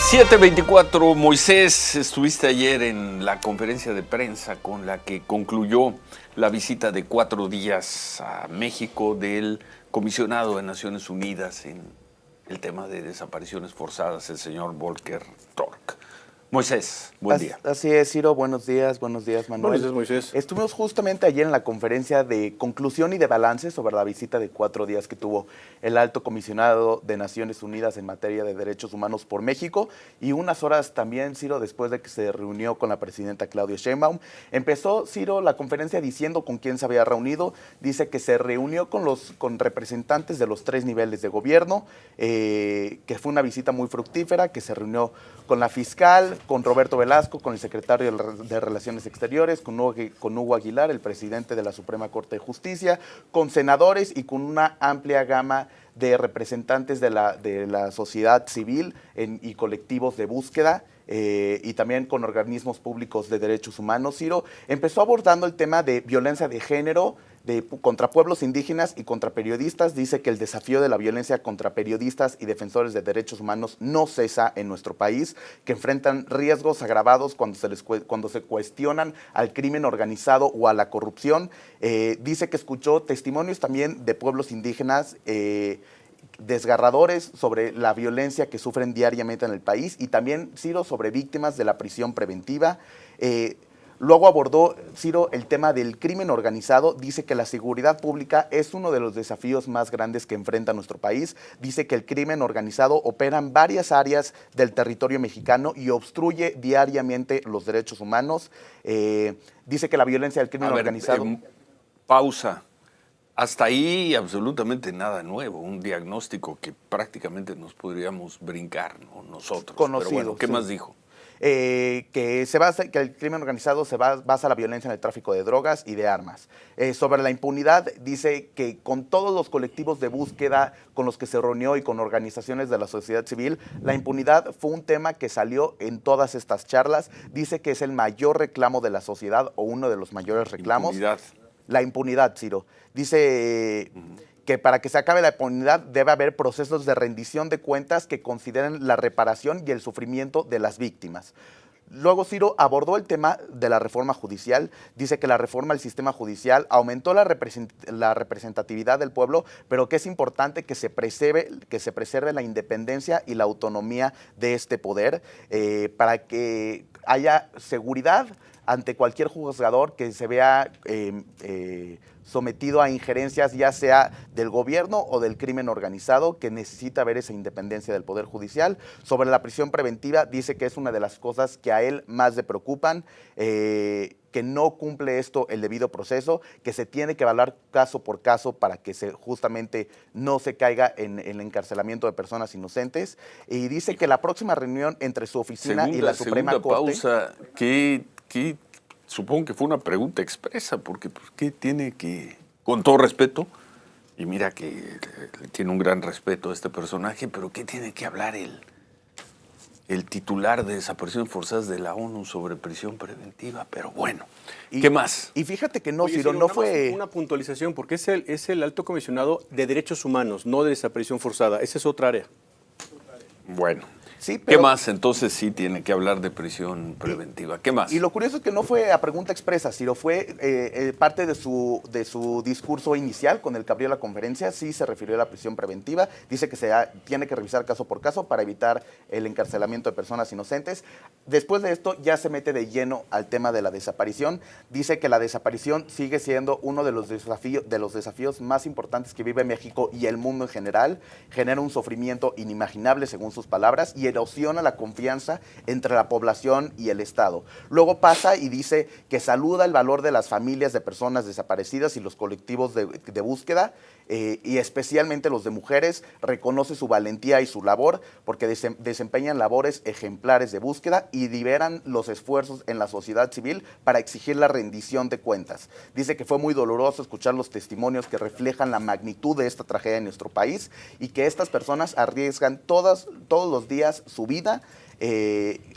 7:24, Moisés, estuviste ayer en la conferencia de prensa con la que concluyó la visita de 4 días a México del comisionado de Naciones Unidas en el tema de desapariciones forzadas, el señor Volker Turk. Moisés, buen día. Así es, Ciro, buenos días, Manuel. Buenos días, Moisés. Estuvimos justamente ayer en la conferencia de conclusión y de balance sobre la visita de 4 días que tuvo el alto comisionado de Naciones Unidas en materia de derechos humanos por México, y unas horas también, Ciro, después de que se reunió con la presidenta Claudia Sheinbaum. Empezó, Ciro, la conferencia diciendo con quién se había reunido. Dice que se reunió con representantes de los 3 niveles de gobierno, que fue una visita muy fructífera, que se reunió con la fiscal, con Roberto Velasco, con el secretario de Relaciones Exteriores, con Hugo Aguilar, el presidente de la Suprema Corte de Justicia, con senadores y con una amplia gama de representantes de la sociedad civil y colectivos de búsqueda, y también con organismos públicos de derechos humanos. Ciro empezó abordando el tema de violencia de género contra pueblos indígenas y contra periodistas. Dice que el desafío de la violencia contra periodistas y defensores de derechos humanos no cesa en nuestro país, que enfrentan riesgos agravados cuando se cuestionan al crimen organizado o a la corrupción. Dice que escuchó testimonios también de pueblos indígenas desgarradores sobre la violencia que sufren diariamente en el país, y también, Ciro, sobre víctimas de la prisión preventiva. Luego abordó, Ciro, el tema del crimen organizado. Dice que la seguridad pública es uno de los desafíos más grandes que enfrenta nuestro país. Dice que el crimen organizado opera en varias áreas del territorio mexicano y obstruye diariamente los derechos humanos. Dice que la violencia del crimen organizado... Pausa. Hasta ahí absolutamente nada nuevo, un diagnóstico que prácticamente nos podríamos brincar, ¿no? Nosotros. Conocido, pero bueno, ¿qué sí. más dijo? Que el crimen organizado se basa la violencia en el tráfico de drogas y de armas. Sobre la impunidad, dice que con todos los colectivos de búsqueda con los que se reunió y con organizaciones de la sociedad civil, la impunidad fue un tema que salió en todas estas charlas. Dice que es el mayor reclamo de la sociedad, o uno de los mayores reclamos. Impunidad. La impunidad, Ciro. Dice que para que se acabe la impunidad debe haber procesos de rendición de cuentas que consideren la reparación y el sufrimiento de las víctimas. Luego, Ciro abordó el tema de la reforma judicial. Dice que la reforma al sistema judicial aumentó la representatividad del pueblo, pero que es importante que se preserve la independencia y la autonomía de este poder, para que haya seguridad ante cualquier juzgador que se vea sometido a injerencias, ya sea del gobierno o del crimen organizado, que necesita ver esa independencia del Poder Judicial. Sobre la prisión preventiva, dice que es una de las cosas que a él más le preocupan, que no cumple esto el debido proceso, que se tiene que evaluar caso por caso para que justamente no se caiga en el encarcelamiento de personas inocentes. Y dice que la próxima reunión entre su oficina y la Suprema Corte... Pausa, supongo que fue una pregunta expresa, porque pues, ¿qué tiene que, con todo respeto, y mira que tiene un gran respeto a este personaje, pero qué tiene que hablar el titular de desapariciones forzadas de la ONU sobre prisión preventiva? Pero bueno, ¿qué más? Y fíjate que no, Oye, Ciro, no fue... Una puntualización, porque es el alto comisionado de derechos humanos, no de desaparición forzada. Esa es otra área. Bueno. Sí, pero, ¿qué más? Entonces sí tiene que hablar de prisión preventiva. ¿Qué más? Y lo curioso es que no fue a pregunta expresa, sino fue parte de su discurso inicial con el que abrió la conferencia. Sí se refirió a la prisión preventiva. Dice que tiene que revisar caso por caso para evitar el encarcelamiento de personas inocentes. Después de esto ya se mete de lleno al tema de la desaparición. Dice que la desaparición sigue siendo uno de los desafíos más importantes que vive México y el mundo en general. Genera un sufrimiento inimaginable, según sus palabras, y erosiona la confianza entre la población y el Estado. Luego pasa y dice que saluda el valor de las familias de personas desaparecidas y los colectivos de búsqueda, y especialmente los de mujeres. Reconoce su valentía y su labor, porque desempeñan labores ejemplares de búsqueda y liberan los esfuerzos en la sociedad civil para exigir la rendición de cuentas. Dice que fue muy doloroso escuchar los testimonios que reflejan la magnitud de esta tragedia en nuestro país, y que estas personas arriesgan todos los días su vida,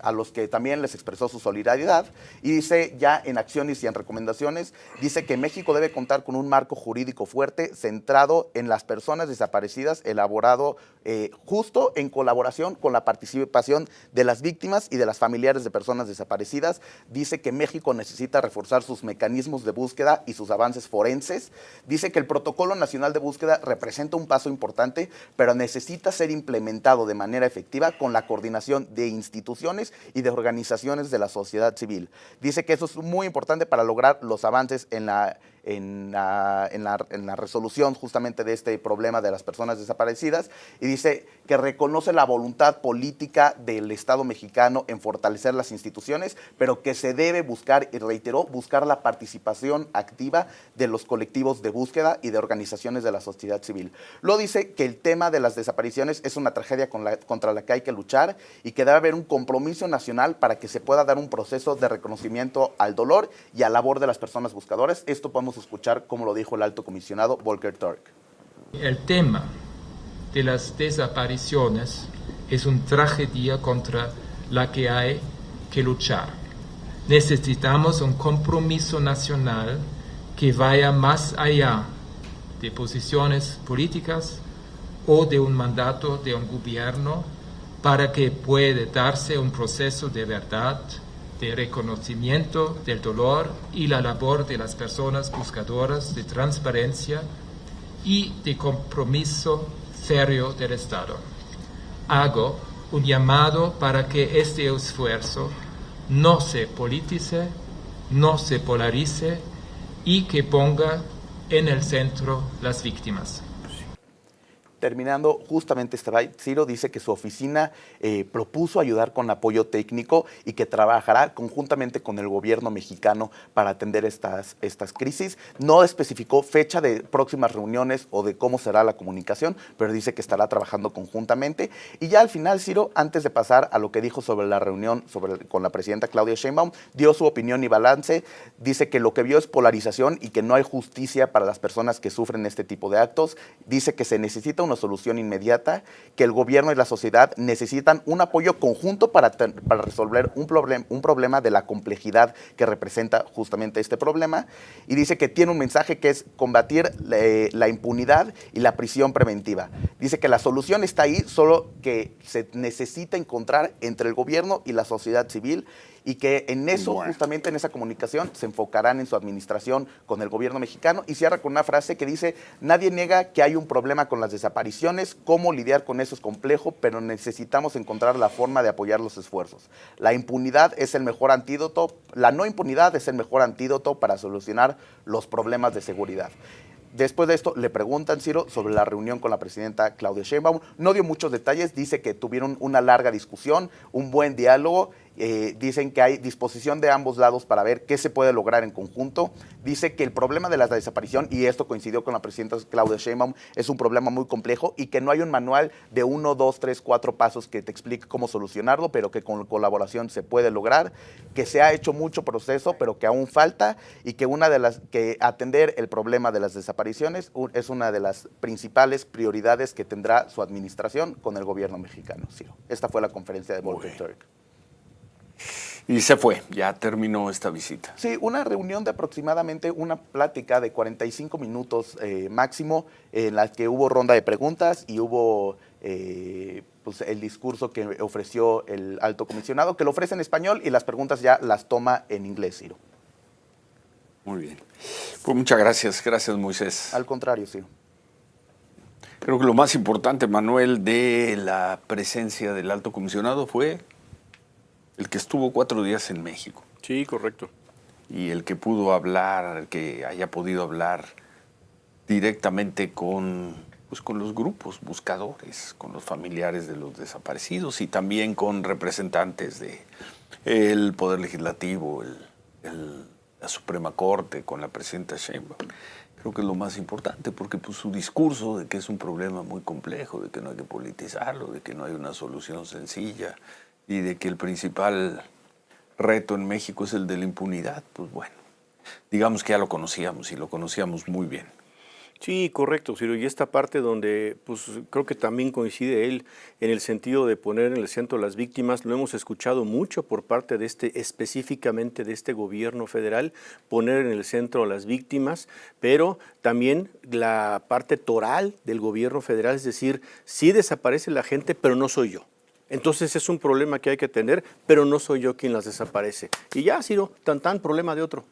a los que también les expresó su solidaridad. Y dice, ya en acciones y en recomendaciones, dice que México debe contar con un marco jurídico fuerte, centrado en las personas desaparecidas, elaborado justo en colaboración con la participación de las víctimas y de las familiares de personas desaparecidas. Dice que México necesita reforzar sus mecanismos de búsqueda y sus avances forenses. Dice que el Protocolo Nacional de Búsqueda representa un paso importante, pero necesita ser implementado de manera efectiva con la coordinación de instituciones y de organizaciones de la sociedad civil. Dice que eso es muy importante para lograr los avances en la resolución justamente de este problema de las personas desaparecidas, y dice que reconoce la voluntad política del Estado mexicano en fortalecer las instituciones, pero que se debe buscar, y reiteró, buscar la participación activa de los colectivos de búsqueda y de organizaciones de la sociedad civil. Luego dice que el tema de las desapariciones es una tragedia contra la que hay que luchar y que debe haber un compromiso nacional para que se pueda dar un proceso de reconocimiento al dolor y a la labor de las personas buscadoras. Esto podemos escuchar como lo dijo el alto comisionado Volker Turk. El tema de las desapariciones es una tragedia contra la que hay que luchar. Necesitamos un compromiso nacional que vaya más allá de posiciones políticas o de un mandato de un gobierno para que pueda darse un proceso de verdad, de reconocimiento del dolor y la labor de las personas buscadoras, de transparencia y de compromiso serio del Estado. Hago un llamado para que este esfuerzo no se politice, no se polarice y que ponga en el centro las víctimas. Terminando justamente este byte, Ciro dice que su oficina propuso ayudar con apoyo técnico y que trabajará conjuntamente con el gobierno mexicano para atender estas crisis. No especificó fecha de próximas reuniones o de cómo será la comunicación, pero dice que estará trabajando conjuntamente. Y ya al final, Ciro, antes de pasar a lo que dijo sobre la reunión con la presidenta Claudia Sheinbaum, dio su opinión y balance. Dice que lo que vio es polarización y que no hay justicia para las personas que sufren este tipo de actos. Dice que se necesita una solución inmediata, que el gobierno y la sociedad necesitan un apoyo conjunto para resolver un problema de la complejidad que representa justamente este problema, y dice que tiene un mensaje que es combatir la impunidad y la prisión preventiva. Dice que la solución está ahí, solo que se necesita encontrar entre el gobierno y la sociedad civil, y que en eso, justamente en esa comunicación, se enfocarán en su administración con el gobierno mexicano. Y cierra con una frase que dice: nadie niega que hay un problema con las desapariciones, cómo lidiar con eso es complejo, pero necesitamos encontrar la forma de apoyar los esfuerzos. La impunidad es el mejor antídoto, la no impunidad es el mejor antídoto para solucionar los problemas de seguridad. Después de esto le preguntan, Ciro, sobre la reunión con la presidenta Claudia Sheinbaum. No dio muchos detalles, dice que tuvieron una larga discusión, un buen diálogo. Dicen que hay disposición de ambos lados para ver qué se puede lograr en conjunto. Dice que el problema de la desaparición, y esto coincidió con la presidenta Claudia Sheinbaum, es un problema muy complejo y que no hay un manual de 1, 2, 3, 4 pasos que te explique cómo solucionarlo, pero que con colaboración se puede lograr, que se ha hecho mucho proceso, pero que aún falta, y que atender el problema de las desapariciones es una de las principales prioridades que tendrá su administración con el gobierno mexicano. Ciro. Esta fue la conferencia de Volker Turk. Y se fue, ya terminó esta visita. Sí, una reunión de aproximadamente una plática de 45 minutos máximo, en la que hubo ronda de preguntas y hubo pues el discurso que ofreció el alto comisionado, que lo ofrece en español y las preguntas ya las toma en inglés, Ciro. Muy bien. Pues muchas gracias. Gracias, Moisés. Al contrario, Ciro. Creo que lo más importante, Manuel, de la presencia del alto comisionado fue el que estuvo 4 días en México. Sí, correcto. Y el que pudo hablar, el que haya podido hablar directamente con los grupos buscadores, con los familiares de los desaparecidos y también con representantes del Poder Legislativo, la Suprema Corte, con la presidenta Sheinbaum. Creo que es lo más importante, porque pues, su discurso de que es un problema muy complejo, de que no hay que politizarlo, de que no hay una solución sencilla, y de que el principal reto en México es el de la impunidad, pues bueno, digamos que ya lo conocíamos y lo conocíamos muy bien. Sí, correcto, Ciro. Y esta parte donde pues creo que también coincide él en el sentido de poner en el centro a las víctimas, lo hemos escuchado mucho por parte de específicamente de este gobierno federal, poner en el centro a las víctimas, pero también la parte toral del gobierno federal, es decir, sí desaparece la gente, pero no soy yo. Entonces es un problema que hay que atender, pero no soy yo quien las desaparece. Y ya, Ciro, tan problema de otro.